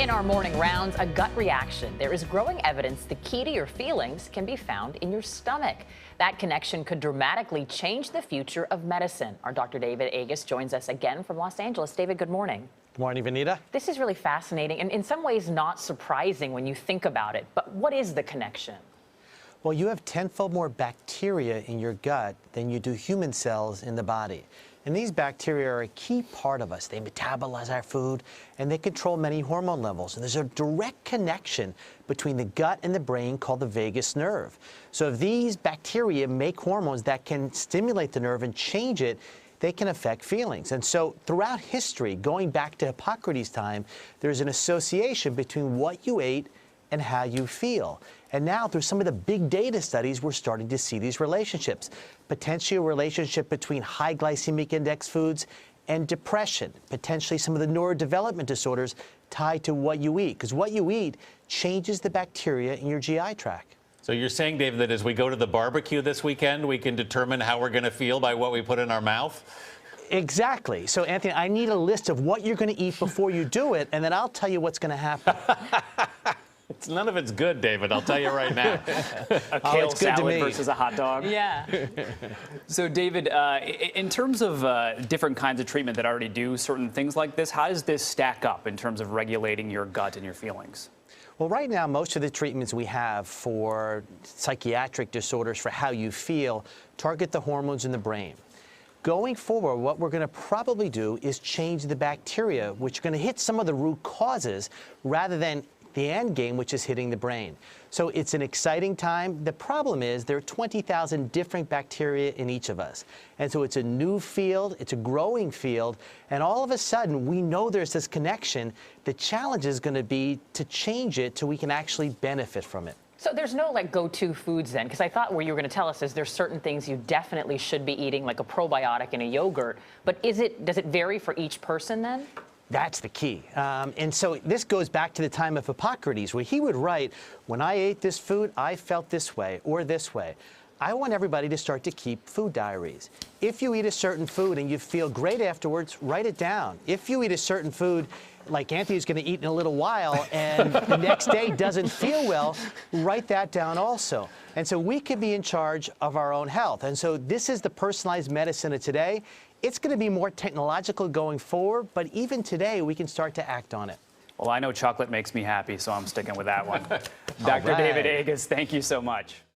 In our morning rounds, a gut reaction. There is growing evidence the key to your feelings can be found in your stomach. That connection could dramatically change the future of medicine. Our Dr. David Agus joins us again from Los Angeles. David, good morning. Good morning, Vanita. This is really fascinating and in some ways not surprising when you think about it. But what is the connection? Well, you have tenfold more bacteria in your gut than you do human cells in the body. And these bacteria are a key part of us. They metabolize our food, and they control many hormone levels. And there's a direct connection between the gut and the brain called the vagus nerve. So if these bacteria make hormones that can stimulate the nerve and change it, they can affect feelings. And so throughout history, going back to Hippocrates' time, there's an association between what you ate and how you feel. And now through some of the big data studies, we're starting to see these relationships. Potentially a relationship between high glycemic index foods and depression, potentially some of the neurodevelopment disorders tied to what you eat, because what you eat changes the bacteria in your GI tract. So you're saying, David, that as we go to the barbecue this weekend, we can determine how we're going to feel by what we put in our mouth? Exactly. So, Anthony, I need a list of what you're going to eat before you do it, and then I'll tell you what's going to happen. None of it's good, David, I'll tell you right now. A kale it's good to salad me. versus a hot dog. Yeah. So, David, in terms of different kinds of treatment that already do certain things like this, how does this stack up in terms of regulating your gut and your feelings? Well, right now, most of the treatments we have for psychiatric disorders, for how you feel, target the hormones in the brain. Going forward, what we're going to probably do is change the bacteria, which are going to hit some of the root causes rather than the end game, which is hitting the brain. So it's an exciting time. The problem is there are 20,000 different bacteria in each of us. And so it's a new field, it's a growing field, and all of a sudden we know there's this connection. The challenge is going to be to change it so we can actually benefit from it. So there's no like go-to foods then, because I thought what you were going to tell us is there's certain things you definitely should be eating, like a probiotic in a yogurt. But does it vary for each person then? That's the key. And so this goes back to the time of Hippocrates, where he would write, when I ate this food, I felt this way or this way. I want everybody to start to keep food diaries. If you eat a certain food and you feel great afterwards, write it down. If you eat a certain food, like Anthony's going to eat in a little while, and the next day doesn't feel well, write that down also. And so we can be in charge of our own health. And so this is the personalized medicine of today. It's going to be more technological going forward, but even today, we can start to act on it. Well, I know chocolate makes me happy, so I'm sticking with that one. All Dr. right. David Agus, thank you so much.